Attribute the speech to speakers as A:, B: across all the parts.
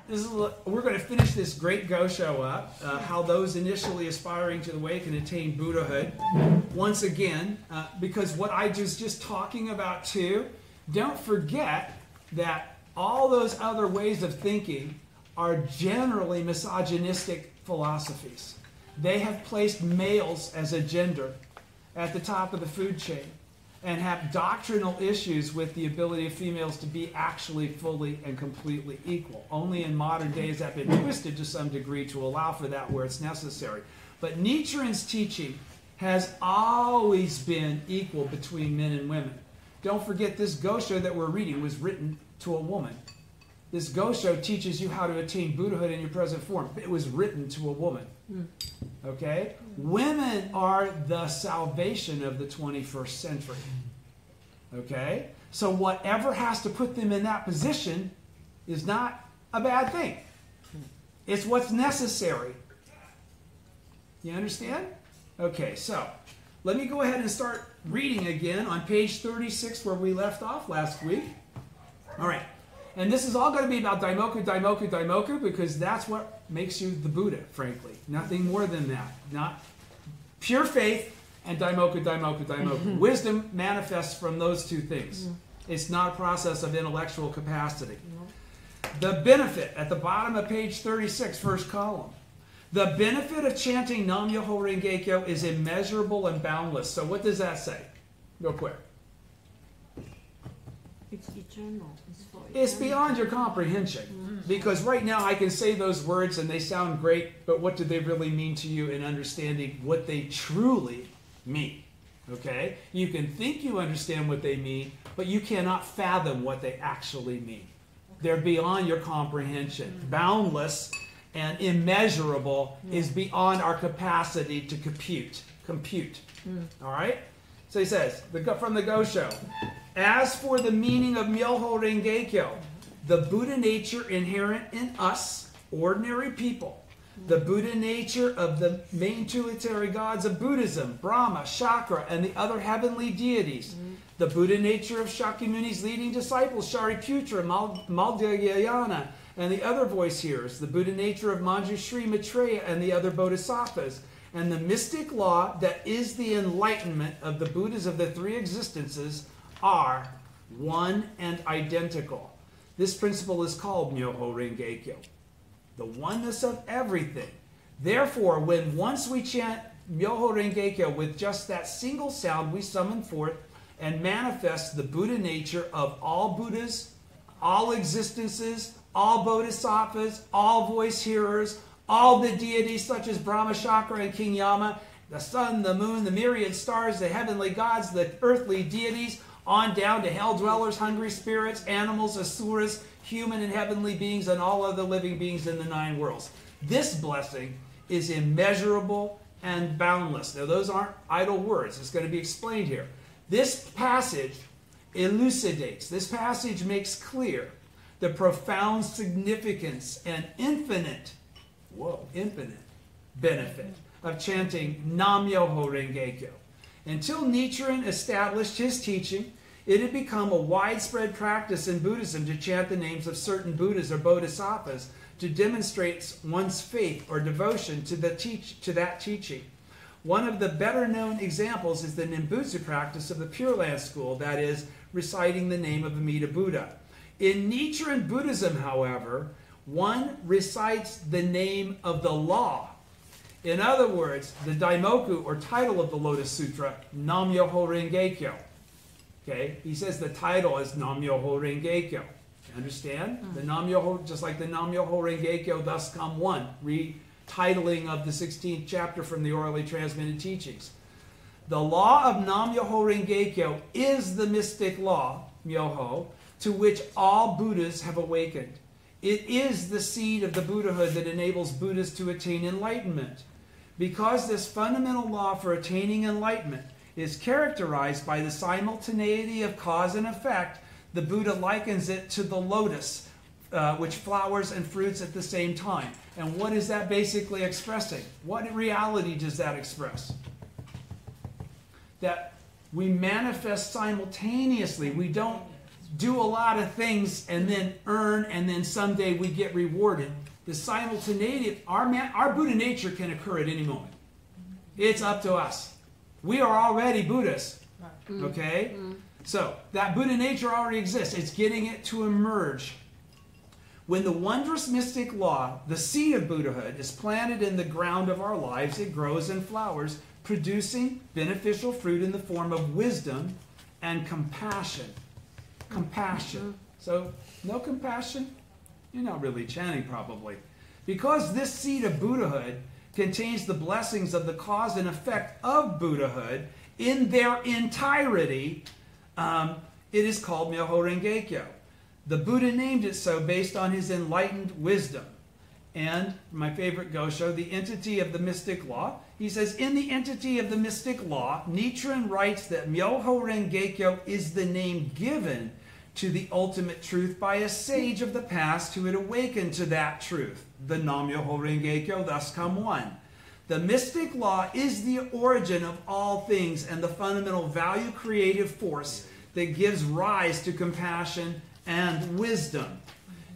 A: we're going to finish this great Gosho up, how those initially aspiring to the way can attain Buddhahood. Once again, because what I was just talking about too, don't forget that all those other ways of thinking are generally misogynistic philosophies. They have placed males as a gender at the top of the food chain and have doctrinal issues with the ability of females to be actually fully and completely equal. Only in modern days that has been twisted to some degree to allow for that where it's necessary. But Nichiren's teaching has always been equal between men and women. Don't forget, this Gosho that we're reading was written to a woman. This Gosho teaches you how to attain Buddhahood in your present form. It was written to a woman. Okay? Women are the salvation of the 21st century. Okay? So whatever has to put them in that position is not a bad thing. It's what's necessary. You understand? Okay, so let me go ahead and start reading again on page 36 where we left off last week. All right. And this is all going to be about Daimoku, Daimoku, Daimoku, because that's what makes you the Buddha, frankly. Nothing more than that. Not pure faith and Daimoku, Daimoku, Daimoku. Wisdom manifests from those two things. It's not a process of intellectual capacity. The benefit, at the bottom of page 36, first column. The benefit of chanting Nam-myoho Renge-kyo is immeasurable and boundless. So what does that say? Real quick.
B: It's eternal.
A: It's beyond your comprehension. Because right now I can say those words and they sound great, but what do they really mean to you in understanding what they truly mean? Okay? You can think you understand what they mean, but you cannot fathom what they actually mean. They're beyond your comprehension. Boundless and immeasurable is beyond our capacity to compute. All right? So he says, from the Gosho, as for the meaning of Myoho Renge-kyo, the Buddha nature inherent in us, ordinary people, the Buddha nature of the main tutelary gods of Buddhism, Brahma, Shakra, and the other heavenly deities, the Buddha nature of Shakyamuni's leading disciples, Shariputra, Madhyayana, and the other voice hearers, the Buddha nature of Manjushri, Maitreya, and the other bodhisattvas, and the mystic law that is the enlightenment of the Buddhas of the three existences are one and identical. This principle is called Myoho Renge-kyo, the oneness of everything. Therefore, when once we chant Myoho Renge-kyo with just that single sound, we summon forth and manifest the Buddha nature of all Buddhas, all existences, all bodhisattvas, all voice hearers, all the deities such as Brahma, Shakra, and King Yama, the sun, the moon, the myriad stars, the heavenly gods, the earthly deities, on down to hell dwellers, hungry spirits, animals, asuras, human and heavenly beings, and all other living beings in the 9 worlds. This blessing is immeasurable and boundless. Now, those aren't idle words. It's going to be explained here. This passage elucidates, this passage makes clear the profound significance and infinite benefit of chanting Nam-myoho Renge-kyo. Until Nichiren established his teaching, it had become a widespread practice in Buddhism to chant the names of certain Buddhas or bodhisattvas to demonstrate one's faith or devotion to that teaching. One of the better known examples is the Nimbutsu practice of the Pure Land school, that is, reciting the name of Amida Buddha. In Nichiren Buddhism, however, one recites the name of the law. In other words, the Daimoku, or title of the Lotus Sutra, Nam-myoho Renge-kyo. Okay? He says the title is Nam-myoho Renge-kyo. You understand? The Nam-myoho, just like the Nam-myoho Renge-kyo, thus come one. Retitling of the 16th chapter from the orally transmitted teachings. The law of Nam-myoho Renge-kyo is the mystic law, Myoho, to which all Buddhas have awakened. It is the seed of the Buddhahood that enables Buddhas to attain enlightenment. Because this fundamental law for attaining enlightenment is characterized by the simultaneity of cause and effect, the Buddha likens it to the lotus, which flowers and fruits at the same time. And what is that basically expressing? What reality does that express? That we manifest simultaneously. We don't do a lot of things and then earn, and then someday we get rewarded. The simultaneity, our Buddha nature can occur at any moment. It's up to us. We are already Buddhas. Okay? So, that Buddha nature already exists. It's getting it to emerge. When the wondrous mystic law, the seed of Buddhahood, is planted in the ground of our lives, it grows and flowers, producing beneficial fruit in the form of wisdom and compassion. Compassion. So, no compassion? You're not really chanting, probably. Because this seed of Buddhahood contains the blessings of the cause and effect of Buddhahood in their entirety, it is called Myoho Renge Kyo. The Buddha named it so based on his enlightened wisdom. And my favorite Gosho, the entity of the mystic law. He says, in the entity of the mystic law, Nichiren writes that Myoho Renge Kyo is the name given to the ultimate truth by a sage of the past who had awakened to that truth. The Nam-myoho Renge Kyo thus come one. The mystic law is the origin of all things and the fundamental value creative force that gives rise to compassion and wisdom.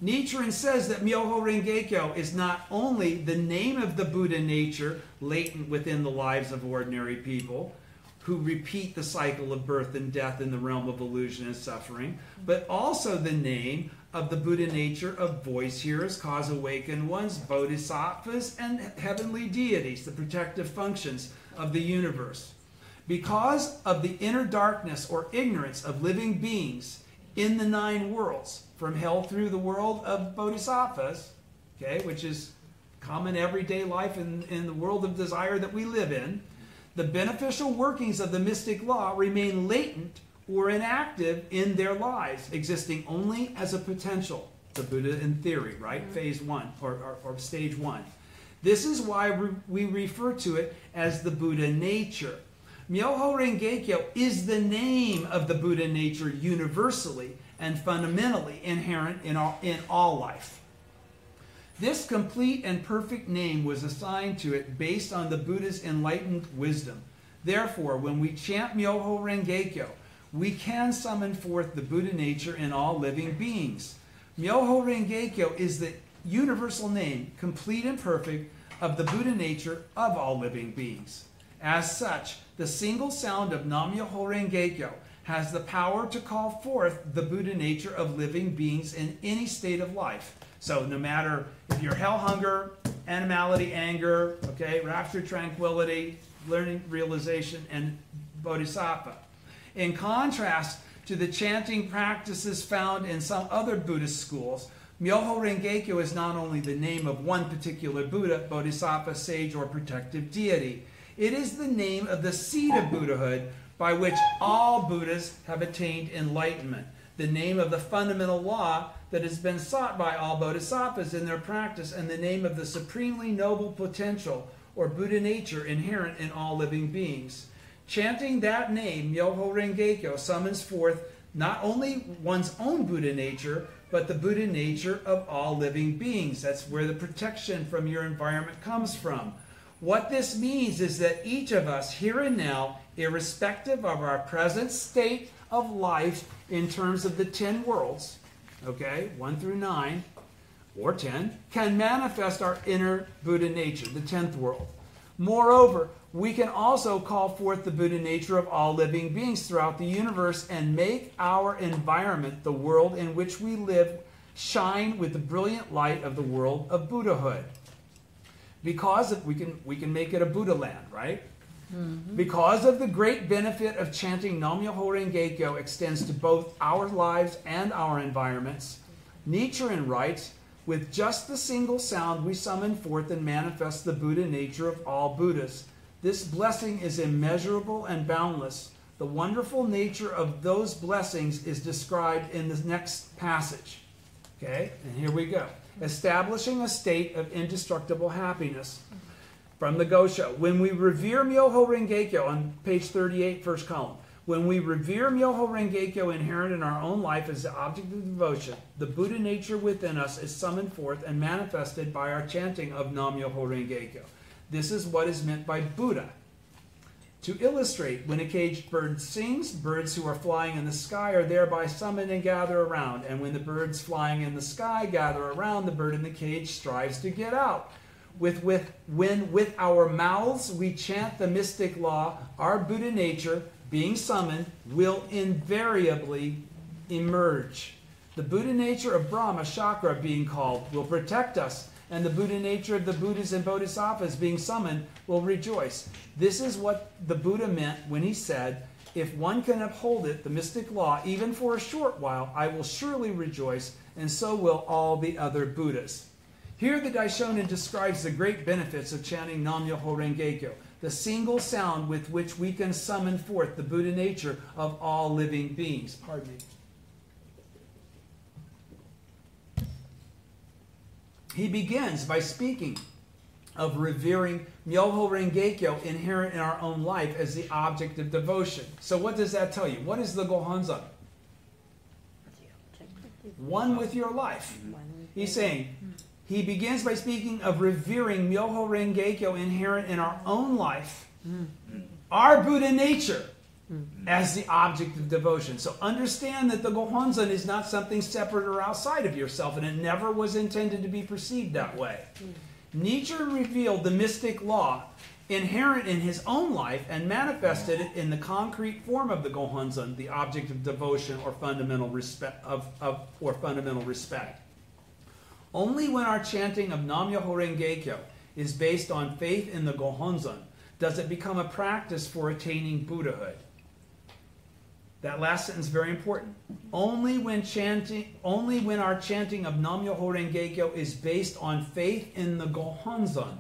A: Nichiren says that Myoho Renge Kyo is not only the name of the Buddha nature latent within the lives of ordinary people who repeat the cycle of birth and death in the realm of illusion and suffering, but also the name of the Buddha nature of voice hearers, cause awakened ones, bodhisattvas, and heavenly deities, the protective functions of the universe. Because of the inner darkness or ignorance of living beings in the 9 worlds, from hell through the world of bodhisattvas, okay, which is common everyday life in the world of desire that we live in, the beneficial workings of the mystic law remain latent or inactive in their lives, existing only as a potential. The Buddha in theory, right? Phase 1 or stage 1. This is why we refer to it as the Buddha nature. Myoho Renge Kyo is the name of the Buddha nature universally and fundamentally inherent in all life. This complete and perfect name was assigned to it based on the Buddha's enlightened wisdom. Therefore, when we chant Myoho Renge Kyo, we can summon forth the Buddha nature in all living beings. Myoho Renge Kyo is the universal name, complete and perfect, of the Buddha nature of all living beings. As such, the single sound of Nam-myoho Renge Kyo has the power to call forth the Buddha nature of living beings in any state of life. So no matter if you're hell, hunger, animality, anger, okay, rapture, tranquility, learning, realization, and bodhisattva. In contrast to the chanting practices found in some other Buddhist schools, Myoho Renge Kyo is not only the name of one particular Buddha, bodhisattva, sage, or protective deity. It is the name of the seed of Buddhahood by which all Buddhas have attained enlightenment. The name of the fundamental law that has been sought by all bodhisattvas in their practice, and the name of the supremely noble potential or Buddha nature inherent in all living beings. Chanting that name, Myoho Renge Kyo, summons forth not only one's own Buddha nature, but the Buddha nature of all living beings. That's where the protection from your environment comes from. What this means is that each of us, here and now, irrespective of our present state of life in terms of the 10 worlds, okay, 1 through 9, or 10, can manifest our inner Buddha nature, the 10th world. Moreover, we can also call forth the Buddha nature of all living beings throughout the universe and make our environment, the world in which we live, shine with the brilliant light of the world of Buddhahood. Because we can make it a Buddha land, right? Mm-hmm. Because of the great benefit of chanting Nam-myoho Renge Kyo extends to both our lives and our environments, Nichiren writes, with just the single sound we summon forth and manifest the Buddha nature of all Buddhas. This blessing is immeasurable and boundless. The wonderful nature of those blessings is described in the next passage. Okay, and here we go. Establishing a state of indestructible happiness. From the Gosho, when we revere Myoho Renge Kyo, on page 38, first column, when we revere Myoho Renge Kyo inherent in our own life as the object of devotion, the Buddha nature within us is summoned forth and manifested by our chanting of Nam-myoho Renge Kyo. This is what is meant by Buddha. To illustrate, when a caged bird sings, birds who are flying in the sky are thereby summoned and gather around. And when the birds flying in the sky gather around, the bird in the cage strives to get out. When with our mouths we chant the mystic law, our Buddha nature, being summoned, will invariably emerge. The Buddha nature of Brahma, Chakra, being called, will protect us, and the Buddha nature of the Buddhas and Bodhisattvas being summoned will rejoice. This is what the Buddha meant when he said, if one can uphold it, the mystic law, even for a short while, I will surely rejoice, and so will all the other Buddhas. Here the Daishonin describes the great benefits of chanting Nam-myoho Renge-kyo, the single sound with which we can summon forth the Buddha nature of all living beings. Pardon me. He begins by speaking of revering Myoho Renge-kyo inherent in our own life as the object of devotion. So what does that tell you? What is the Gohonzon? One with your life. He's saying, he begins by speaking of revering Myoho Renge-kyo inherent in our own life, our Buddha nature, as the object of devotion. So understand that the Gohonzon is not something separate or outside of yourself, and it never was intended to be perceived that way. Nichiren revealed the mystic law inherent in his own life and manifested it in the concrete form of the Gohonzon, the object of devotion or fundamental respect. Only when our chanting of Nam-myoho Renge-kyo is based on faith in the Gohonzon does it become a practice for attaining Buddhahood. That last sentence is very important. Only when our chanting of Nam-myoho Renge-kyo is based on faith in the Gohonzon.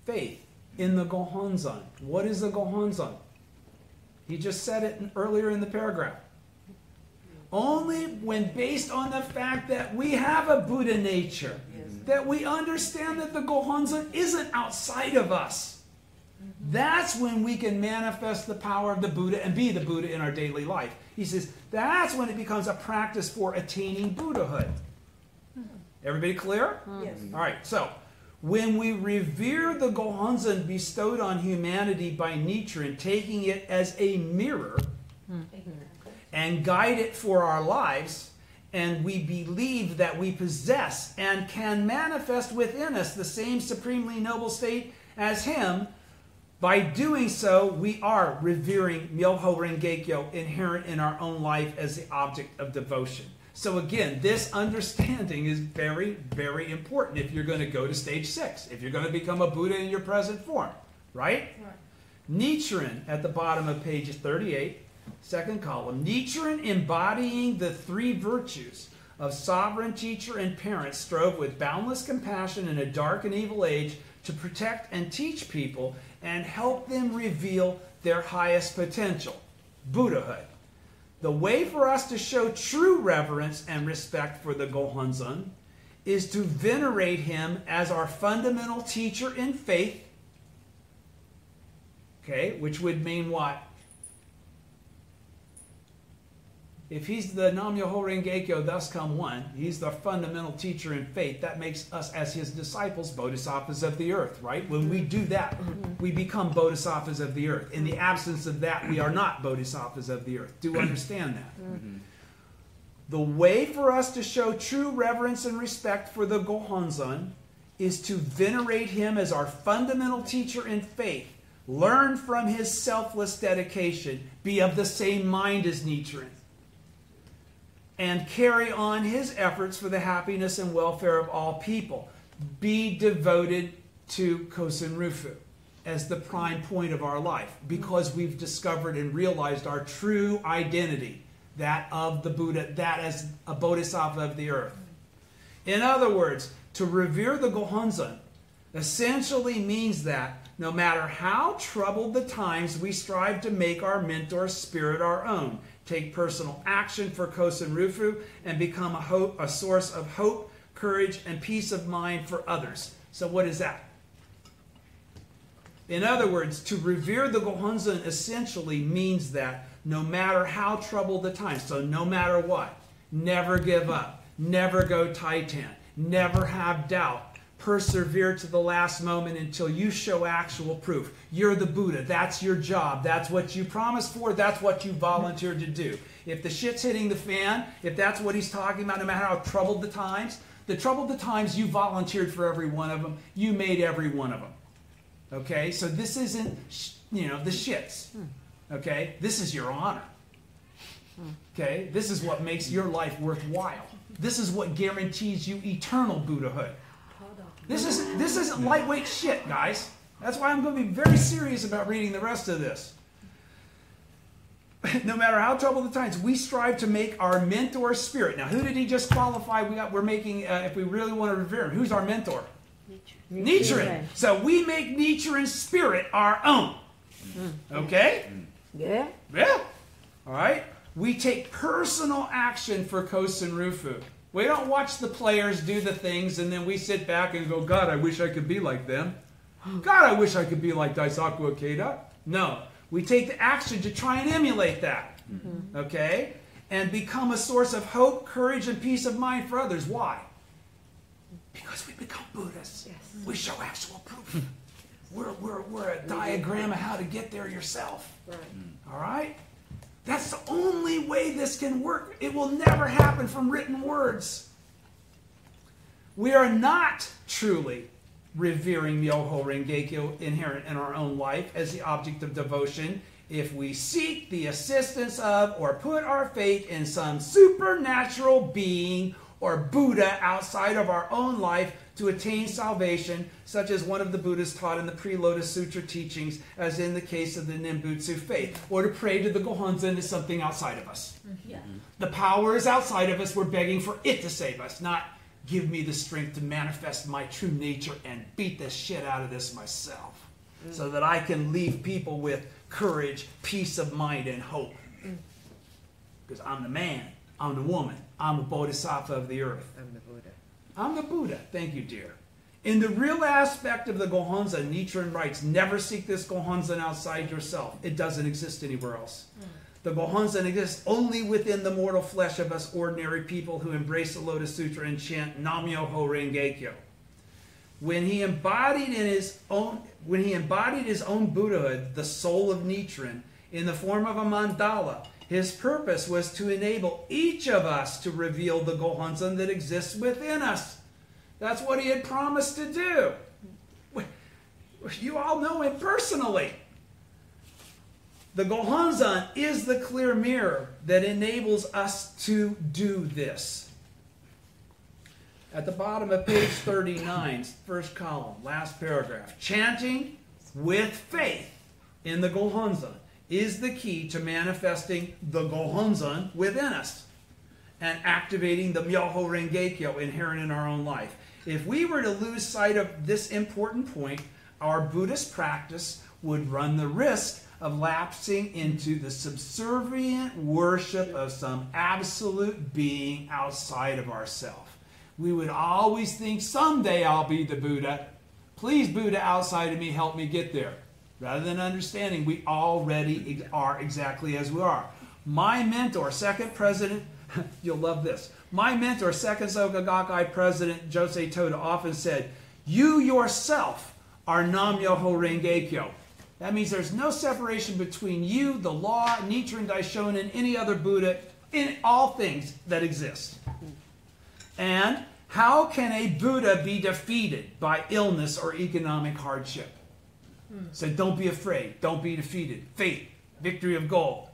A: Faith in the Gohonzon. What is the Gohonzon? He just said it earlier in the paragraph. Only when based on the fact that we have a Buddha nature, that we understand that the Gohonzon isn't outside of us. That's when we can manifest the power of the Buddha and be the Buddha in our daily life. He says that's when it becomes a practice for attaining Buddhahood. Everybody clear?
B: Yes.
A: All right, so when we revere the Gohonzon bestowed on humanity by Nichiren, taking it as a mirror and guide it for our lives, and we believe that we possess and can manifest within us the same supremely noble state as him, by doing so, we are revering Myoho Renge-kyo inherent in our own life as the object of devotion. So again, this understanding is very, very important if you're going to go to stage 6, if you're going to become a Buddha in your present form, right? Nichiren, at the bottom of page 38, second column, Nichiren, embodying the three virtues of sovereign teacher and parent, strove with boundless compassion in a dark and evil age to protect and teach people and help them reveal their highest potential, Buddhahood. The way for us to show true reverence and respect for the Gohonzon is to venerate him as our fundamental teacher in faith, okay, which would mean what? If he's the Nam-myoho Renge-kyo, thus come one, he's the fundamental teacher in faith. That makes us, as his disciples, bodhisattvas of the earth, right? When we do that, we become bodhisattvas of the earth. In the absence of that, we are not bodhisattvas of the earth. Do you understand that? The way for us to show true reverence and respect for the Gohonzon is to venerate him as our fundamental teacher in faith, learn from his selfless dedication, be of the same mind as Nichiren, and carry on his efforts for the happiness and welfare of all people. Be devoted to Kosen Rufu as the prime point of our life, because we've discovered and realized our true identity, that of the Buddha, that as a bodhisattva of the earth. In other words, to revere the Gohonzon essentially means that no matter how troubled the times, we strive to make our mentor's spirit our own, take personal action for Kosen Rufu, and become a source of hope, courage, and peace of mind for others. So what is that? In other words, to revere the Gohonzon essentially means that no matter how troubled the times, so no matter what, never give up, never go Titan, never have doubt, persevere to the last moment until you show actual proof. You're the Buddha. That's your job. That's what you promised for. That's what you volunteered to do. If the shit's hitting the fan, if that's what he's talking about, no matter how troubled the times, you volunteered for every one of them. You made every one of them. Okay? So this isn't, the shits. Okay? This is your honor. Okay? This is what makes your life worthwhile. This is what guarantees you eternal Buddhahood. This isn't lightweight shit, guys. That's why I'm going to be very serious about reading the rest of this. No matter how troubled the times, we strive to make our mentor spirit. Now, who did he just qualify? We're making, if we really want to revere him, who's our mentor? Nichiren. So we make Nichiren's spirit our own. Okay?
B: Yeah.
A: Yeah. All right? We take personal action for Kosen Rufu. We don't watch the players do the things and then we sit back and go, God, I wish I could be like them. God, I wish I could be like Daisaku Ikeda. No. We take the action to try and emulate that. Okay? And become a source of hope, courage, and peace of mind for others. Why? Because we become Buddhists.
B: Yes.
A: We show actual proof. We're a diagram of how to get there yourself.
B: Right.
A: All right? That's the only way this can work. It will never happen from written words. We are not truly revering Myoho Rengekyo inherent in our own life as the object of devotion if we seek the assistance of or put our faith in some supernatural being or Buddha outside of our own life to attain salvation, such as one of the Buddhas taught in the pre-Lotus Sutra teachings, as in the case of the Nimbutsu faith, or to pray to the Gohonzon is something outside of us.
B: Yeah.
A: The power is outside of us. We're begging for it to save us, not give me the strength to manifest my true nature and beat the shit out of this myself so that I can leave people with courage, peace of mind, and hope. Because I'm the man, I'm the woman, I'm a bodhisattva of the earth.
B: I'm the Buddha.
A: I'm the Buddha. Thank you, dear. In the real aspect of the Gohonzon, Nichiren writes, never seek this Gohonzon outside yourself. It doesn't exist anywhere else. The Gohonzon exists only within the mortal flesh of us ordinary people who embrace the Lotus Sutra and chant Nam-myoho Renge-kyo. When he embodied his own Buddhahood, the soul of Nichiren, in the form of a mandala, his purpose was to enable each of us to reveal the Gohonzon that exists within us. That's what he had promised to do. You all know him personally. The Gohonzon is the clear mirror that enables us to do this. At the bottom of page 39, first column, last paragraph. Chanting with faith in the Gohonzon is the key to manifesting the Gohonzon within us and activating the Myoho Renge-kyo inherent in our own life. If we were to lose sight of this important point, our Buddhist practice would run the risk of lapsing into the subservient worship of some absolute being outside of ourselves. We would always think, someday I'll be the Buddha. Please, Buddha outside of me, help me get there. Rather than understanding we already are exactly as we are. My mentor, second president, you'll love this. My mentor, second Soka Gakkai president Josei Toda often said, you yourself are Nam-myoho Renge-kyo. That means there's no separation between you, the law, Nichiren Daishonin, and any other Buddha in all things that exist. And how can a Buddha be defeated by illness or economic hardship? So don't be afraid. Don't be defeated. Faith, victory of gold.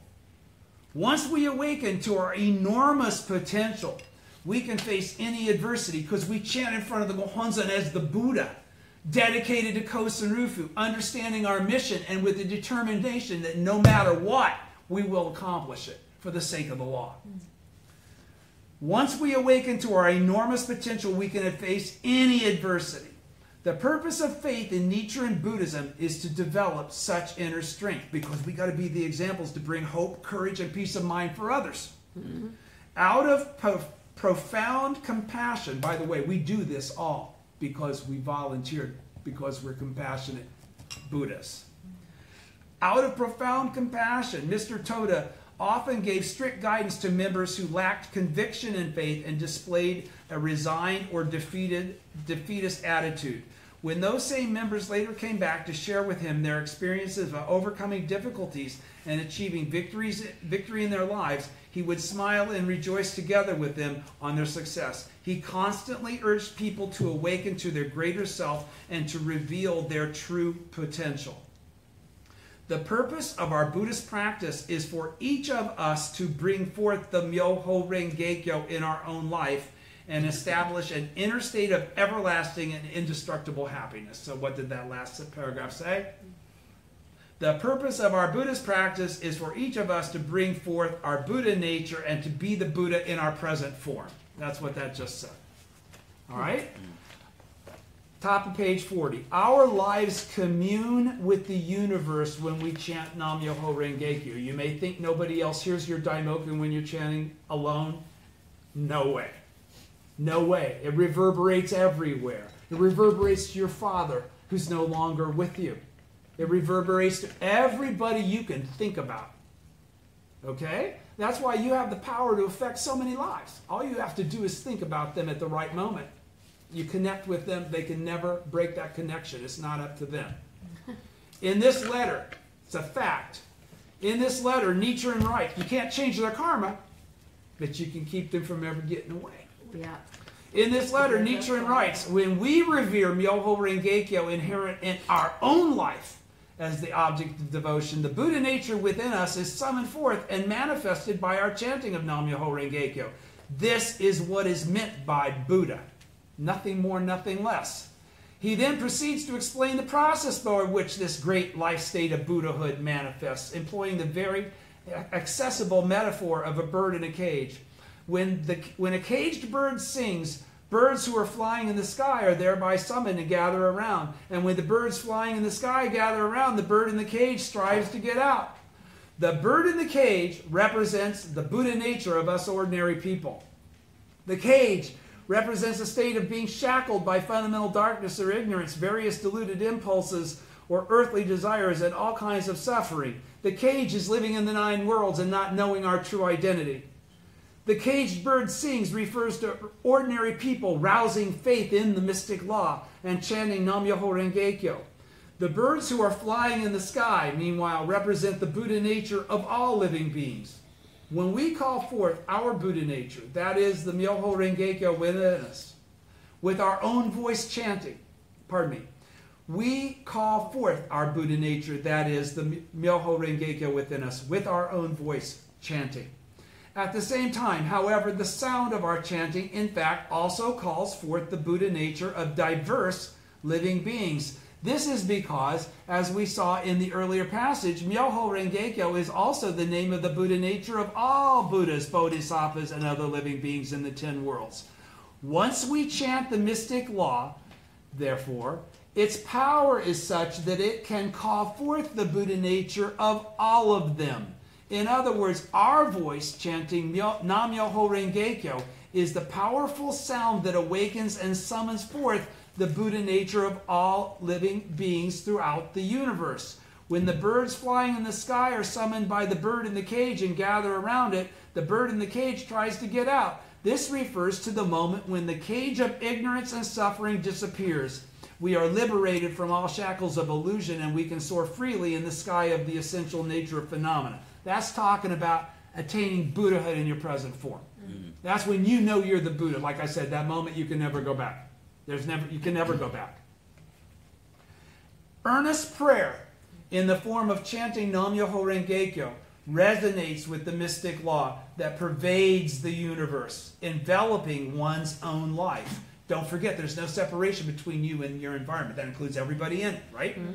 A: Once we awaken to our enormous potential, we can face any adversity because we chant in front of the Gohonzon as the Buddha, dedicated to Kosen Rufu, understanding our mission and with the determination that no matter what, we will accomplish it for the sake of the law. Once we awaken to our enormous potential, we can face any adversity. The purpose of faith in Nichiren Buddhism is to develop such inner strength because we got to be the examples to bring hope, courage, and peace of mind for others. Out of profound compassion, by the way, we do this all because we volunteered, because we're compassionate Buddhists. Out of profound compassion, Mr. Toda often gave strict guidance to members who lacked conviction and faith and displayed a resigned or defeatist attitude. When those same members later came back to share with him their experiences of overcoming difficulties and achieving victory in their lives, he would smile and rejoice together with them on their success. He constantly urged people to awaken to their greater self and to reveal their true potential. The purpose of our Buddhist practice is for each of us to bring forth the Myoho Renge-kyo in our own life and establish an inner state of everlasting and indestructible happiness. So what did that last paragraph say? The purpose of our Buddhist practice is for each of us to bring forth our Buddha nature and to be the Buddha in our present form. That's what that just said. All right? Top of page 40. Our lives commune with the universe when we chant Nam Myoho Renge-kyo. You may think nobody else hears your daimoku when you're chanting alone. No way. No way. It reverberates everywhere. It reverberates to your father who's no longer with you. It reverberates to everybody you can think about. Okay? That's why you have the power to affect so many lives. All you have to do is think about them at the right moment. You connect with them. They can never break that connection. It's not up to them. In this letter, it's a fact. In this letter, Nichiren writes, you can't change their karma, but you can keep them from ever getting away.
B: Yeah.
A: In this letter, Nichiren writes, when we revere Myoho Renge-kyo inherent in our own life as the object of devotion, the Buddha nature within us is summoned forth and manifested by our chanting of Nam Myoho Renge-kyo. This is what is meant by Buddha. Nothing more, nothing less. He then proceeds to explain the process by which this great life state of Buddhahood manifests, employing the very accessible metaphor of a bird in a cage. When a caged bird sings, birds who are flying in the sky are thereby summoned and gather around. And when the birds flying in the sky gather around, the bird in the cage strives to get out. The bird in the cage represents the Buddha nature of us ordinary people. The cage represents a state of being shackled by fundamental darkness or ignorance, various deluded impulses or earthly desires, and all kinds of suffering. The cage is living in the 9 worlds and not knowing our true identity. The caged bird sings refers to ordinary people rousing faith in the mystic law and chanting Nam Myoho Renge-kyo. The birds who are flying in the sky, meanwhile, represent the Buddha nature of all living beings. When we call forth our Buddha nature, that is the Myoho Renge-kyo within us, with our own voice chanting, we call forth our Buddha nature, that is the Myoho Renge-kyo within us, with our own voice chanting. At the same time, however, the sound of our chanting, in fact, also calls forth the Buddha nature of diverse living beings. This is because, as we saw in the earlier passage, Myoho Renge-kyo is also the name of the Buddha nature of all Buddhas, Bodhisattvas, and other living beings in the 10 worlds. Once we chant the mystic law, therefore, its power is such that it can call forth the Buddha nature of all of them. In other words, our voice chanting Nam Myoho Renge-kyo is the powerful sound that awakens and summons forth the Buddha nature of all living beings throughout the universe. When the birds flying in the sky are summoned by the bird in the cage and gather around it, the bird in the cage tries to get out. This refers to the moment when the cage of ignorance and suffering disappears. We are liberated from all shackles of illusion and we can soar freely in the sky of the essential nature of phenomena. That's talking about attaining Buddhahood in your present form. Mm-hmm. That's when you know you're the Buddha. Like I said, that moment you can never go back. You can never go back. Earnest prayer in the form of chanting Nam Myoho Renge-kyo resonates with the mystic law that pervades the universe, enveloping one's own life. Don't forget, there's no separation between you and your environment. That includes everybody in it, right? Mm-hmm.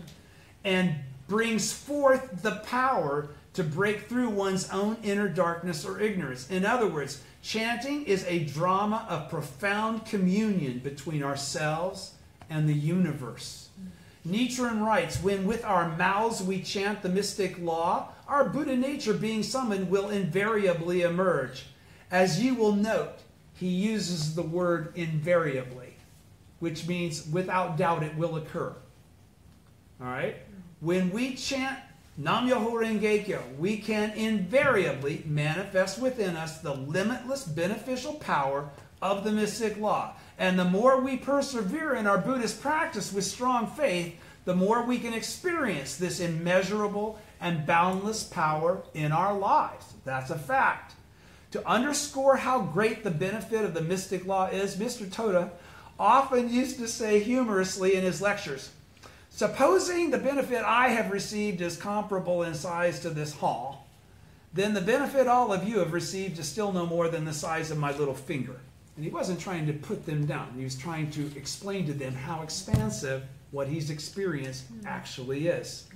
A: And brings forth the power to break through one's own inner darkness or ignorance. In other words, chanting is a drama of profound communion between ourselves and the universe. Nichiren writes, when with our mouths we chant the mystic law, our Buddha nature being summoned will invariably emerge. As you will note, he uses the word invariably, which means without doubt it will occur. All right? When we chant Nam-myoho Renge-kyo, we can invariably manifest within us the limitless beneficial power of the mystic law. And the more we persevere in our Buddhist practice with strong faith, the more we can experience this immeasurable and boundless power in our lives. That's a fact. To underscore how great the benefit of the mystic law is, Mr. Toda often used to say humorously in his lectures, supposing the benefit I have received is comparable in size to this hall, then the benefit all of you have received is still no more than the size of my little finger. And he wasn't trying to put them down. He was trying to explain to them how expansive what he's experienced actually is.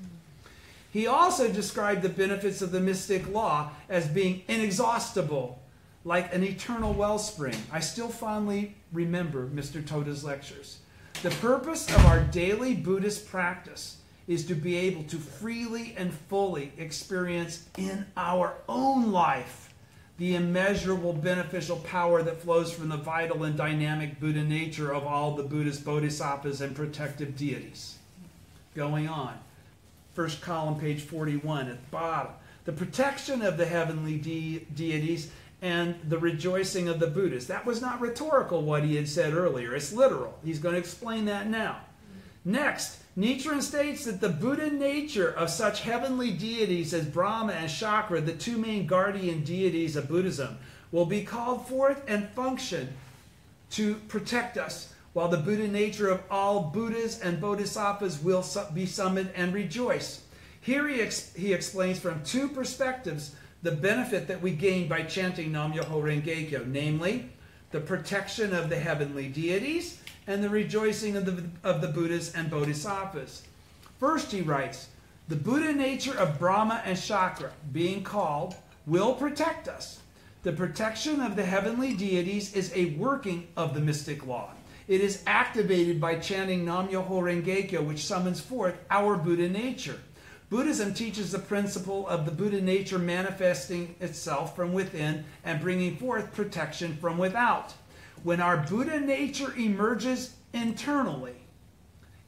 A: He also described the benefits of the mystic law as being inexhaustible, like an eternal wellspring. I still fondly remember Mr. Toda's lectures. The purpose of our daily Buddhist practice is to be able to freely and fully experience in our own life the immeasurable beneficial power that flows from the vital and dynamic Buddha nature of all the Buddhist bodhisattvas and protective deities. Going on. First column, page 41 at the bottom. The protection of the heavenly deities and the rejoicing of the Buddhists. That was not rhetorical, what he had said earlier. It's literal. He's going to explain that now. Next, Nichiren states that the Buddha nature of such heavenly deities as Brahma and Chakra, the two main guardian deities of Buddhism, will be called forth and function to protect us, while the Buddha nature of all Buddhas and Bodhisattvas will be summoned and rejoice. Here he explains from two perspectives the benefit that we gain by chanting Nam-myoho Renge-kyo, namely the protection of the heavenly deities and the rejoicing of the Buddhas and Bodhisattvas. First, he writes, the Buddha nature of Brahma and Chakra, being called, will protect us. The protection of the heavenly deities is a working of the mystic law. It is activated by chanting Nam-myoho Renge-kyo, which summons forth our Buddha nature. Buddhism teaches the principle of the Buddha nature manifesting itself from within and bringing forth protection from without. When our Buddha nature emerges internally,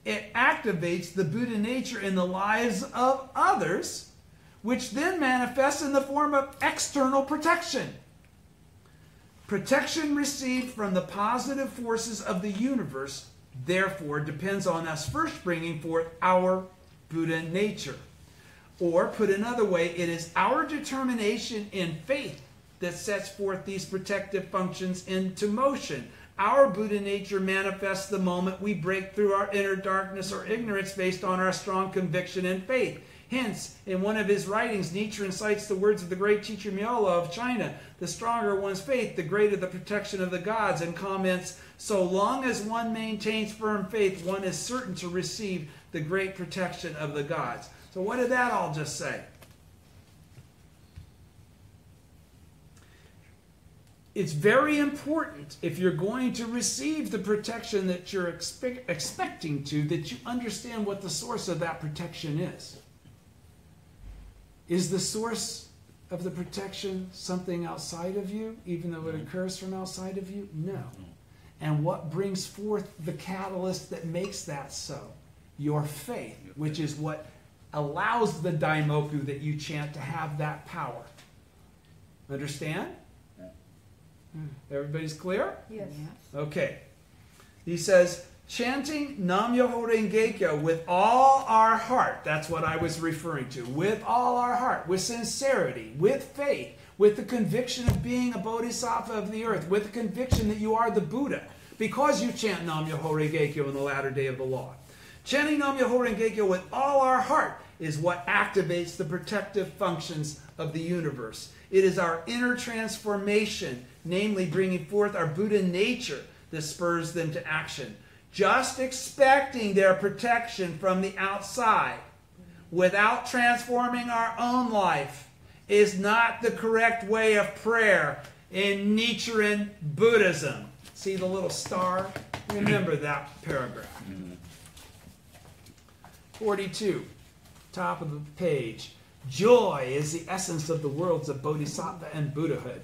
A: it activates the Buddha nature in the lives of others, which then manifests in the form of external protection. Protection received from the positive forces of the universe, therefore, depends on us first bringing forth our Buddha nature. Or, put another way, it is our determination in faith that sets forth these protective functions into motion. Our Buddha nature manifests the moment we break through our inner darkness or ignorance based on our strong conviction and faith. Hence, in one of his writings, Nichiren cites the words of the great teacher Myola of China, the stronger one's faith, the greater the protection of the gods, and comments, so long as one maintains firm faith, one is certain to receive the great protection of the gods. So what did that all just say? It's very important, if you're going to receive the protection that you're expecting to, that you understand what the source of that protection is. Is the source of the protection something outside of you, even though it occurs from outside of you? No. And what brings forth the catalyst that makes that so? Your faith, which is what allows the daimoku that you chant to have that power. Understand? Everybody's clear?
B: Yes.
A: Okay. He says, chanting Nam-myoho Renge-kyo with all our heart, that's what I was referring to, with all our heart, with sincerity, with faith, with the conviction of being a bodhisattva of the earth, with the conviction that you are the Buddha, because you chant Nam-myoho Renge-kyo in the latter day of the law. Chanting Nam-myoho Renge-kyo with all our heart is what activates the protective functions of the universe. It is our inner transformation, namely bringing forth our Buddha nature, that spurs them to action. Just expecting their protection from the outside without transforming our own life is not the correct way of prayer in Nichiren Buddhism. See the little star? Remember that paragraph. 42, top of the page. Joy is the essence of the worlds of Bodhisattva and Buddhahood.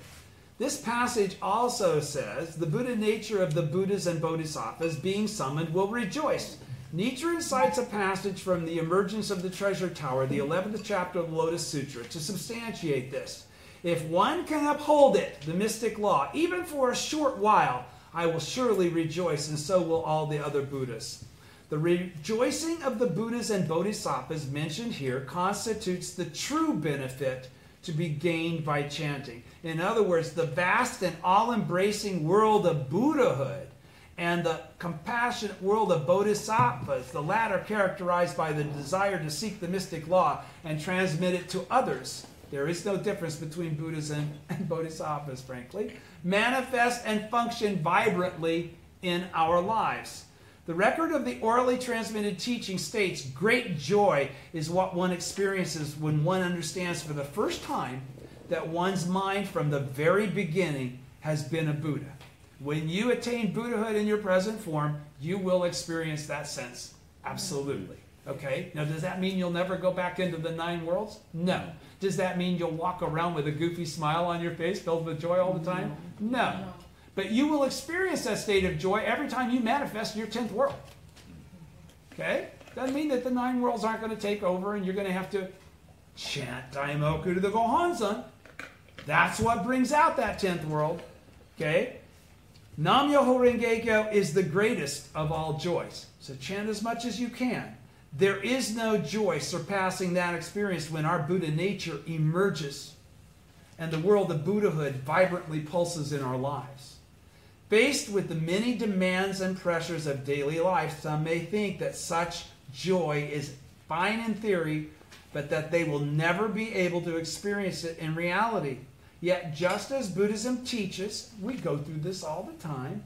A: This passage also says, the Buddha nature of the Buddhas and Bodhisattvas being summoned will rejoice. Nichiren cites a passage from the Emergence of the Treasure Tower, the 11th chapter of the Lotus Sutra, to substantiate this. If one can uphold it, the mystic law, even for a short while, I will surely rejoice, and so will all the other Buddhas. The rejoicing of the Buddhas and Bodhisattvas mentioned here constitutes the true benefit to be gained by chanting. In other words, the vast and all-embracing world of Buddhahood and the compassionate world of Bodhisattvas, the latter characterized by the desire to seek the mystic law and transmit it to others. There is no difference between Buddhas and Bodhisattvas, frankly. Manifest and function vibrantly in our lives. The record of the orally transmitted teaching states great joy is what one experiences when one understands for the first time that one's mind from the very beginning has been a Buddha. When you attain Buddhahood in your present form, you will experience that sense. Absolutely. Okay? Now, does that mean you'll never go back into the 9 worlds? No. Does that mean you'll walk around with a goofy smile on your face filled with joy all the time? No. But you will experience that state of joy every time you manifest your 10th world. Okay? Doesn't mean that the 9 worlds aren't going to take over and you're going to have to chant Daimoku to the Gohanzon. That's what brings out that 10th world. Okay? Nam-myoho Renge-kyo is the greatest of all joys. So chant as much as you can. There is no joy surpassing that experience when our Buddha nature emerges and the world of Buddhahood vibrantly pulses in our lives. Faced with the many demands and pressures of daily life, some may think that such joy is fine in theory, but that they will never be able to experience it in reality. Yet, just as Buddhism teaches, we go through this all the time,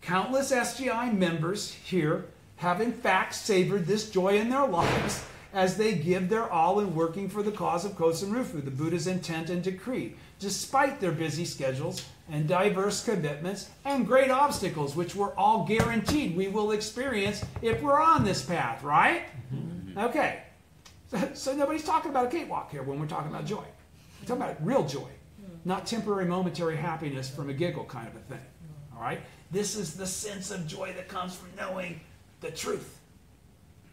A: countless SGI members here have in fact savored this joy in their lives as they give their all in working for the cause of Kosen Rufu, the Buddha's intent and decree, despite their busy schedules and diverse commitments and great obstacles, which we're all guaranteed we will experience if we're on this path, right? Okay. So nobody's talking about a cakewalk here when we're talking about joy. We're talking about real joy, not temporary, momentary happiness from a giggle kind of a thing. All right? This is the sense of joy that comes from knowing the truth.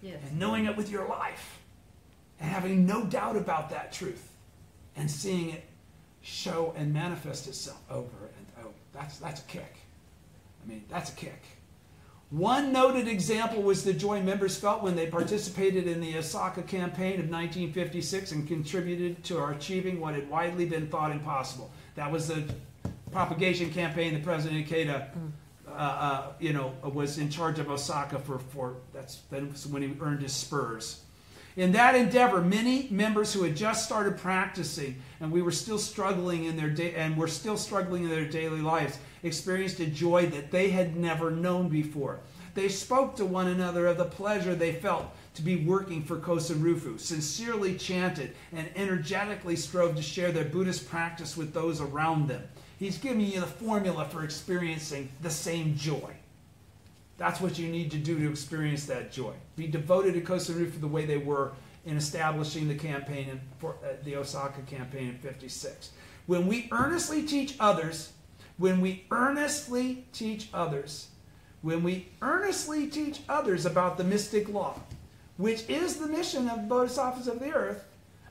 A: Yes. And knowing it with your life. And having no doubt about that truth. And seeing it show and manifest itself over and over. That's a kick. I mean, that's a kick. One noted example was the joy members felt when they participated in the Osaka campaign of 1956 and contributed to our achieving what had widely been thought impossible. That was the propagation campaign that President Ikeda was in charge of Osaka for that's when he earned his spurs. In that endeavor, many members who had just started practicing and were still struggling in their daily lives experienced a joy that they had never known before. They spoke to one another of the pleasure they felt to be working for Kosen Rufu, sincerely chanted, and energetically strove to share their Buddhist practice with those around them. He's giving you the formula for experiencing the same joy. That's what you need to do to experience that joy. Be devoted to Kosen Rufu the way they were in establishing the campaign, for the Osaka campaign in 56. When we earnestly teach others about the mystic law, which is the mission of the Bodhisattvas of the earth,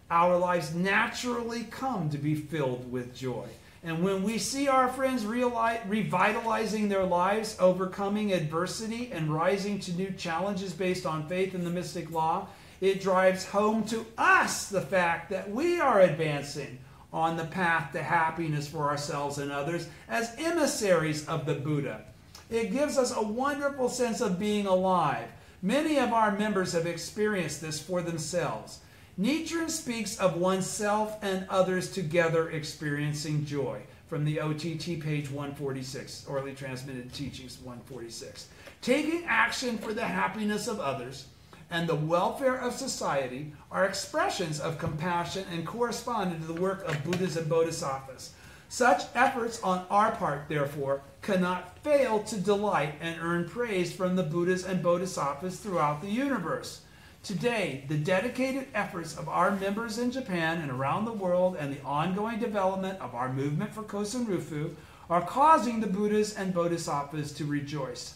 A: our lives naturally come to be filled with joy. And when we see our friends revitalizing their lives, overcoming adversity, and rising to new challenges based on faith in the mystic law, it drives home to us the fact that we are advancing on the path to happiness for ourselves and others as emissaries of the Buddha. It gives us a wonderful sense of being alive. Many of our members have experienced this for themselves. Nichiren speaks of oneself and others together experiencing joy from the OTT page 146, Orally Transmitted Teachings 146. Taking action for the happiness of others and the welfare of society are expressions of compassion and correspond to the work of Buddhas and Bodhisattvas. Such efforts on our part, therefore, cannot fail to delight and earn praise from the Buddhas and Bodhisattvas throughout the universe. Today, the dedicated efforts of our members in Japan and around the world and the ongoing development of our movement for Kosen Rufu are causing the Buddhas and Bodhisattvas to rejoice.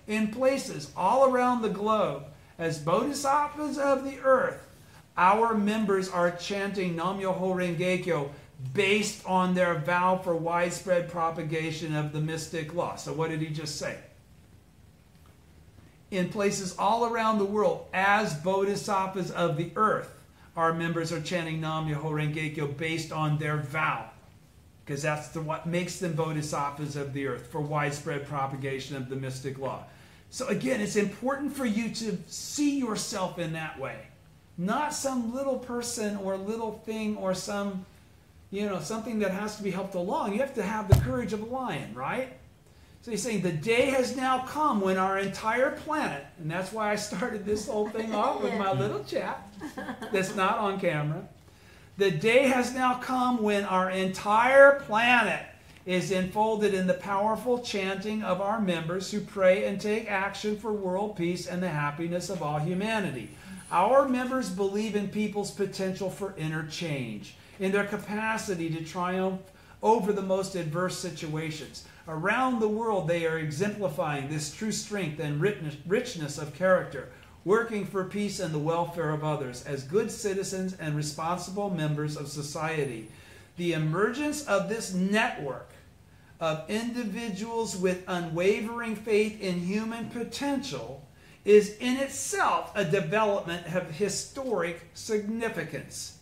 A: In places all around the globe, as bodhisattvas of the earth, our members are chanting Nam-myoho Renge-kyo based on their vow for widespread propagation of the mystic law. So what did he just say? In places all around the world, as bodhisattvas of the earth, our members are chanting Nam-myoho Renge-kyo based on their vow. Because that's what makes them bodhisattvas of the earth, for widespread propagation of the mystic law. So again, it's important for you to see yourself in that way. Not some little person or little thing or some, something that has to be helped along. You have to have the courage of a lion, right? So he's saying the day has now come when our entire planet, and that's why I started this whole thing off with my little chat that's not on camera. The day has now come when our entire planet is enfolded in the powerful chanting of our members who pray and take action for world peace and the happiness of all humanity. Our members believe in people's potential for inner change, in their capacity to triumph over the most adverse situations. Around the world, they are exemplifying this true strength and richness of character, working for peace and the welfare of others as good citizens and responsible members of society. The emergence of this network of individuals with unwavering faith in human potential is in itself a development of historic significance.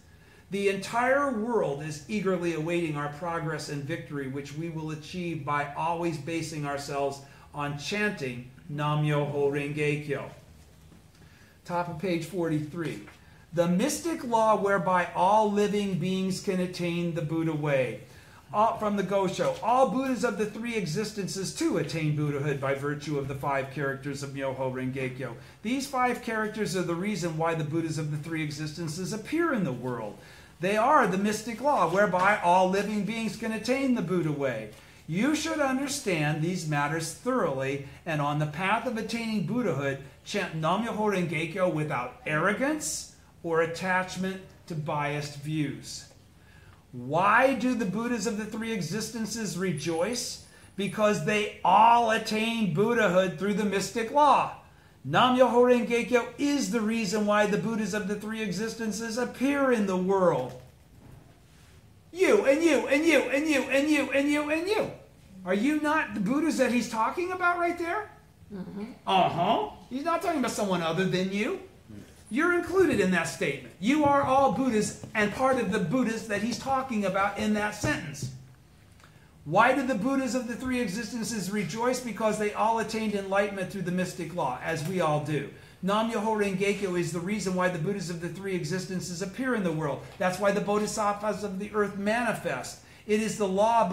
A: The entire world is eagerly awaiting our progress and victory, which we will achieve by always basing ourselves on chanting Nam-myoho Renge-kyo. Top of page 43. The mystic law whereby all living beings can attain the Buddha way. From the Gosho, all Buddhas of the three existences too attain Buddhahood by virtue of the 5 characters of Myoho Renge-kyo. These 5 characters are the reason why the Buddhas of the three existences appear in the world. They are the mystic law whereby all living beings can attain the Buddha way. You should understand these matters thoroughly, and on the path of attaining Buddhahood, chant Nam-myoho Renge-kyo without arrogance or attachment to biased views. Why do the Buddhas of the three existences rejoice? Because they all attain Buddhahood through the mystic law. Nam-myoho Renge-kyo is the reason why the Buddhas of the three existences appear in the world. You, and you, and you, and you, and you, and you, and you. Are you not the Buddhas that he's talking about right there? Uh-huh. He's not talking about someone other than you. You're included in that statement. You are all Buddhas and part of the Buddhas that he's talking about in that sentence. Why do the Buddhas of the three existences rejoice? Because they all attained enlightenment through the mystic law, as we all do. Nam-myoho Renge-kyo is the reason why the Buddhas of the three existences appear in the world. That's why the bodhisattvas of the earth manifest. It is the law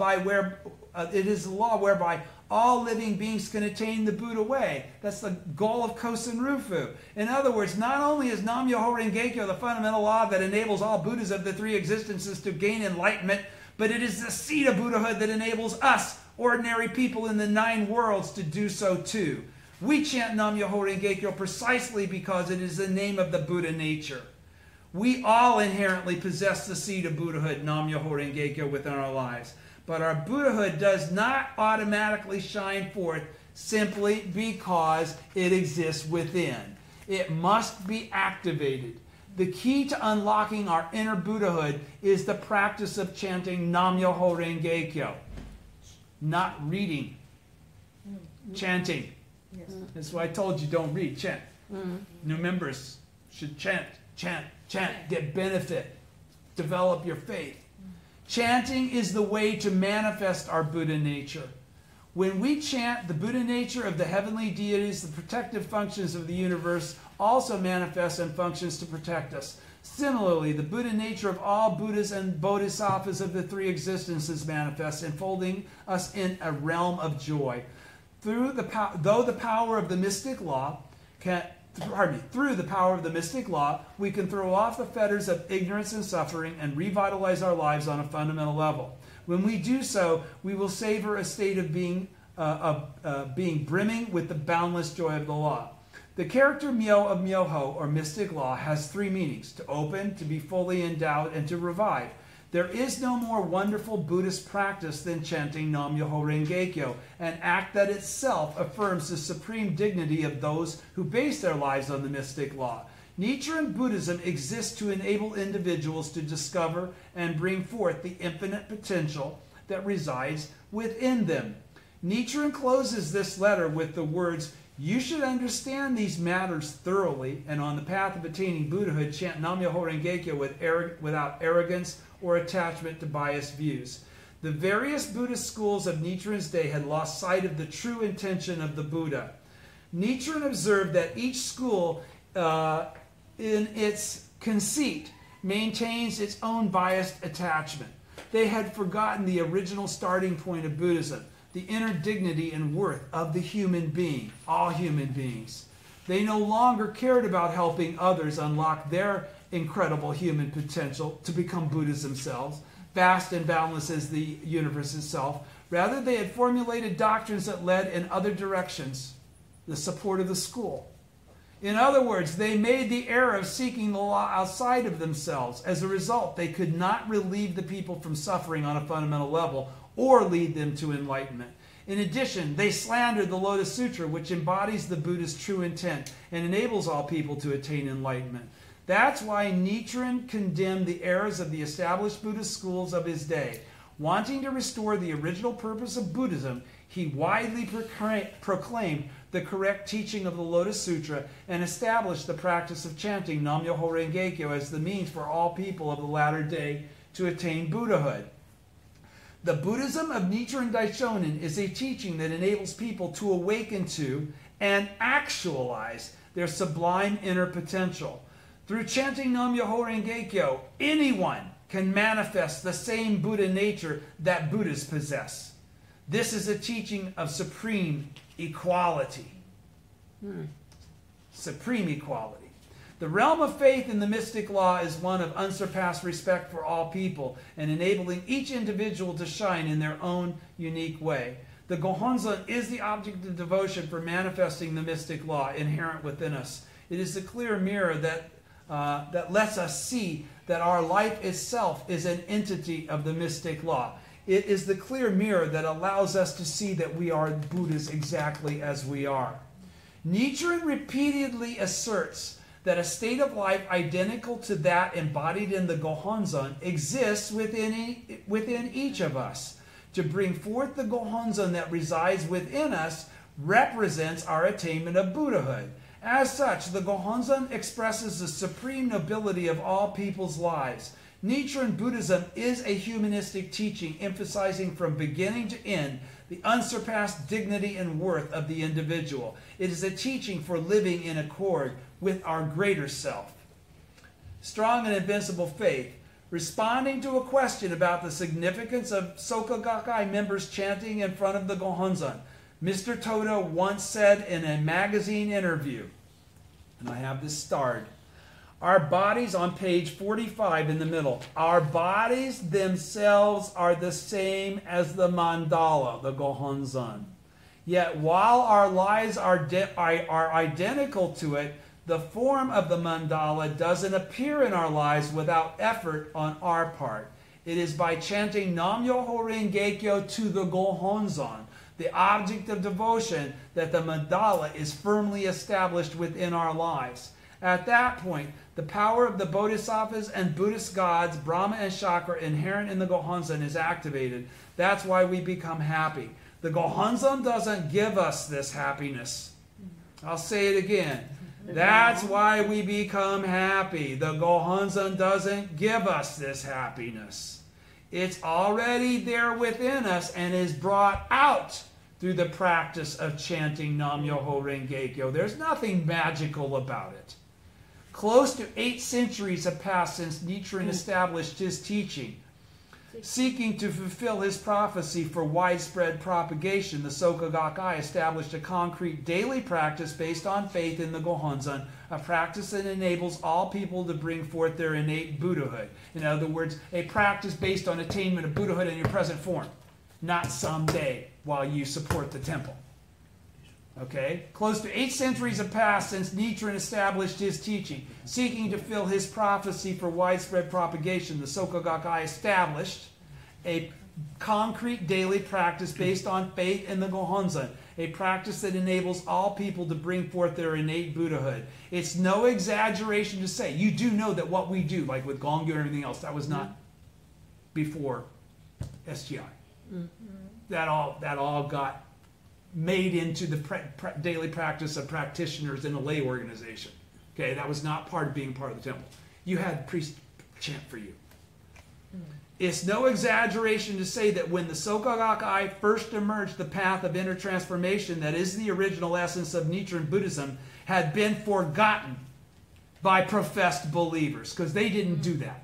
A: whereby all living beings can attain the Buddha way. That's the goal of Kosen Rufu. In other words, not only is Nam-myoho Renge-kyo the fundamental law that enables all Buddhas of the three existences to gain enlightenment, but it is the seed of Buddhahood that enables us, ordinary people in the 9 worlds, to do so too. We chant Nam-myoho Renge-kyo precisely because it is the name of the Buddha nature. We all inherently possess the seed of Buddhahood, Nam-myoho Renge-kyo, within our lives. But our Buddhahood does not automatically shine forth simply because it exists within. It must be activated. The key to unlocking our inner Buddhahood is the practice of chanting Nam-myoho Renge-kyo. Not reading. Chanting.
B: Yes.
A: That's why I told you don't read, chant. New members should chant, chant, chant, get benefit, develop your faith. Chanting is the way to manifest our Buddha nature. When we chant, the Buddha nature of the heavenly deities, the protective functions of the universe, also manifests and functions to protect us. Similarly, the Buddha nature of all Buddhas and Bodhisattvas of the three existences manifests, enfolding us in a realm of joy. Through the power of the mystic law, we can throw off the fetters of ignorance and suffering and revitalize our lives on a fundamental level. When we do so, we will savor a state of being brimming with the boundless joy of the law. The character Myo of Myoho, or mystic law, has 3 meanings: to open, to be fully endowed, and to revive. There is no more wonderful Buddhist practice than chanting Nam-myoho Renge-kyo, an act that itself affirms the supreme dignity of those who base their lives on the mystic law. Nichiren Buddhism exists to enable individuals to discover and bring forth the infinite potential that resides within them. Nichiren closes this letter with the words, "You should understand these matters thoroughly, and on the path of attaining Buddhahood, chant Nam-myoho Renge-kyo without arrogance or attachment to biased views." The various Buddhist schools of Nichiren's day had lost sight of the true intention of the Buddha. Nichiren observed that each school, in its conceit, maintains its own biased attachment. They had forgotten the original starting point of Buddhism, the inner dignity and worth of the human being, all human beings. They no longer cared about helping others unlock their incredible human potential to become Buddhas themselves, vast and boundless as the universe itself. Rather, they had formulated doctrines that led in other directions, the support of the school. In other words, they made the error of seeking the law outside of themselves. As a result, they could not relieve the people from suffering on a fundamental level or lead them to enlightenment. In addition, they slandered the Lotus Sutra, which embodies the Buddha's true intent and enables all people to attain enlightenment. That's why Nichiren condemned the errors of the established Buddhist schools of his day. Wanting to restore the original purpose of Buddhism, he widely proclaimed the correct teaching of the Lotus Sutra and established the practice of chanting Nam-myoho Renge-kyo as the means for all people of the latter day to attain Buddhahood. The Buddhism of Nichiren Daishonin is a teaching that enables people to awaken to and actualize their sublime inner potential. Through chanting Nam-myoho Renge-kyo, anyone can manifest the same Buddha nature that Buddhas possess. This is a teaching of supreme equality. Supreme equality. The realm of faith in the mystic law is one of unsurpassed respect for all people and enabling each individual to shine in their own unique way. The Gohonzon is the object of devotion for manifesting the mystic law inherent within us. It is the clear mirror that lets us see that our life itself is an entity of the mystic law. It is the clear mirror that allows us to see that we are Buddhas exactly as we are. Nichiren repeatedly asserts that a state of life identical to that embodied in the Gohonzon exists within each of us. To bring forth the Gohonzon that resides within us represents our attainment of Buddhahood. As such, the Gohonzon expresses the supreme nobility of all people's lives. Nichiren Buddhism is a humanistic teaching emphasizing from beginning to end the unsurpassed dignity and worth of the individual. It is a teaching for living in accord with our greater self. Strong and invincible faith. Responding to a question about the significance of Soka Gakkai members chanting in front of the Gohonzon, Mr. Toto once said in a magazine interview, and I have this starred, our bodies, on page 45 in the middle, our bodies themselves are the same as the mandala, the Gohonzon. Yet while our lives are identical to it, the form of the mandala doesn't appear in our lives without effort on our part. It is by chanting Nam-myoho Renge-kyo to the Gohonzon, the object of devotion, that the mandala is firmly established within our lives. At that point, the power of the bodhisattvas and Buddhist gods, Brahma and Chakra, inherent in the Gohonzon is activated. That's why we become happy. The Gohonzon doesn't give us this happiness. I'll say it again. That's why we become happy. The Gohonzon doesn't give us this happiness. It's already there within us and is brought out through the practice of chanting Nam-myoho Renge-kyo. There's nothing magical about it. Close to 8 centuries have passed since Nichiren established his teaching. Seeking to fulfill his prophecy for widespread propagation, the Soka Gakkai established a concrete daily practice based on faith in the Gohonzon, a practice that enables all people to bring forth their innate Buddhahood. In other words, a practice based on attainment of Buddhahood in your present form, not someday while you support the temple. Okay? Close to 8 centuries have passed since Nichiren established his teaching. Seeking to fill his prophecy for widespread propagation, the Soka Gakkai established a concrete daily practice based on faith in the Gohonzon, a practice that enables all people to bring forth their innate Buddhahood. It's no exaggeration to say, you do know that what we do, like with Gongyo and everything else, that was not before SGI. That all got made into the daily practice of practitioners in a lay organization. Okay, that was not part of being part of the temple. You had priests chant for you. It's no exaggeration to say that when the Soka Gakkai first emerged, the path of inner transformation, that is the original essence of Nichiren Buddhism, had been forgotten by professed believers, because they didn't do that.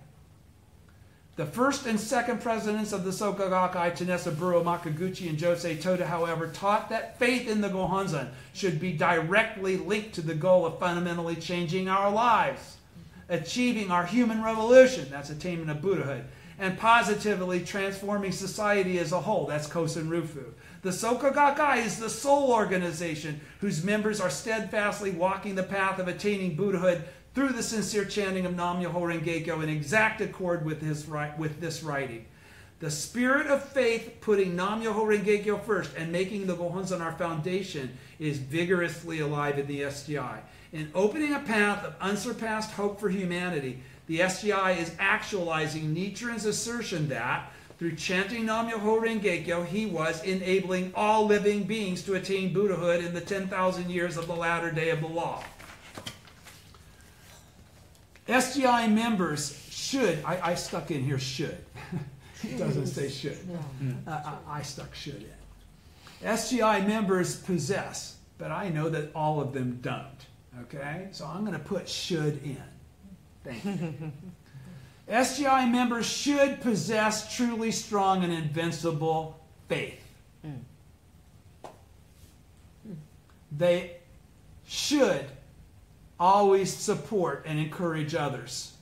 A: The first and second presidents of the Soka Gakkai, Tenessa Buro Makaguchi and Josei Toda, however, taught that faith in the Gohonzon should be directly linked to the goal of fundamentally changing our lives, achieving our human revolution, that's attainment of Buddhahood, and positively transforming society as a whole, that's Kosen Rufu. The Soka Gakkai is the sole organization whose members are steadfastly walking the path of attaining Buddhahood through the sincere chanting of Nam-myoho Renge-kyo in exact accord with this writing. The spirit of faith, putting Nam-myoho Renge-kyo first and making the Gohonzon our foundation, is vigorously alive in the SGI. In opening a path of unsurpassed hope for humanity, the SGI is actualizing Nichiren's assertion that, through chanting Nam-myoho Renge-kyo, he was enabling all living beings to attain Buddhahood in the 10,000 years of the latter day of the law. SGI members should, I stuck in here should. It doesn't say should. I stuck should in. SGI members possess, but I know that all of them don't. Okay? So I'm going to put should in. Thank you. SGI members should possess truly strong and invincible faith. They should always support and encourage others,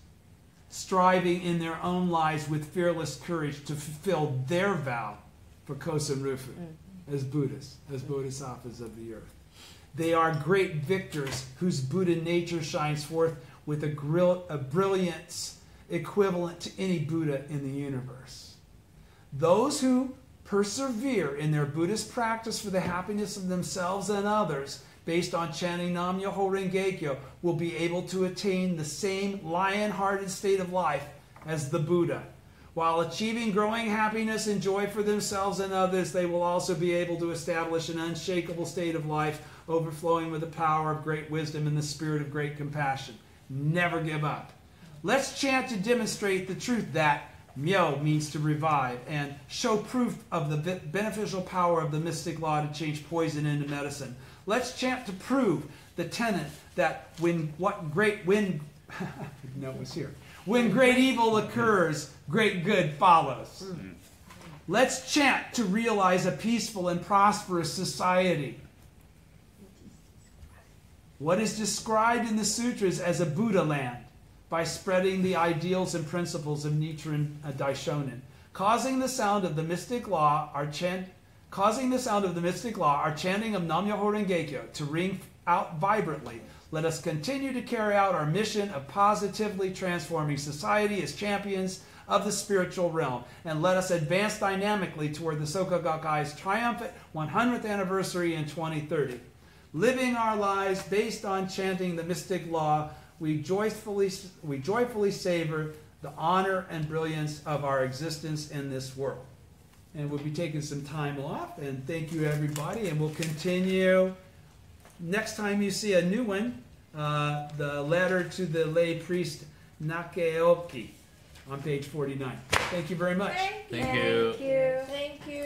A: striving in their own lives with fearless courage to fulfill their vow for Kosen Rufu as Buddhists, as Bodhisattvas of the earth. They are great victors whose Buddha nature shines forth with a brilliance equivalent to any Buddha in the universe. Those who persevere in their Buddhist practice for the happiness of themselves and others, based on chanting Nam-myoho Renge-kyo, will be able to attain the same lion-hearted state of life as the Buddha. While achieving growing happiness and joy for themselves and others, they will also be able to establish an unshakable state of life, overflowing with the power of great wisdom and the spirit of great compassion. Never give up. Let's chant to demonstrate the truth that Myo means to revive, and show proof of the beneficial power of the mystic law to change poison into medicine. Let's chant to prove the tenet that when great evil occurs, great good follows. Let's chant to realize a peaceful and prosperous society. What is described in the sutras as a Buddha land, by spreading the ideals and principles of Nichiren Daishonin, causing the sound of the mystic law, our chanting of Nam-myoho Renge-kyo to ring out vibrantly. Let us continue to carry out our mission of positively transforming society as champions of the spiritual realm, and let us advance dynamically toward the Soka Gakkai's triumphant 100th anniversary in 2030. Living our lives based on chanting the mystic law, we joyfully savor the honor and brilliance of our existence in this world. And we'll be taking some time off, and thank you everybody, and we'll continue next time you see a new one, the letter to the lay priest Nakeoki on page 49. Thank you very much.
B: Thank you.
C: Thank you.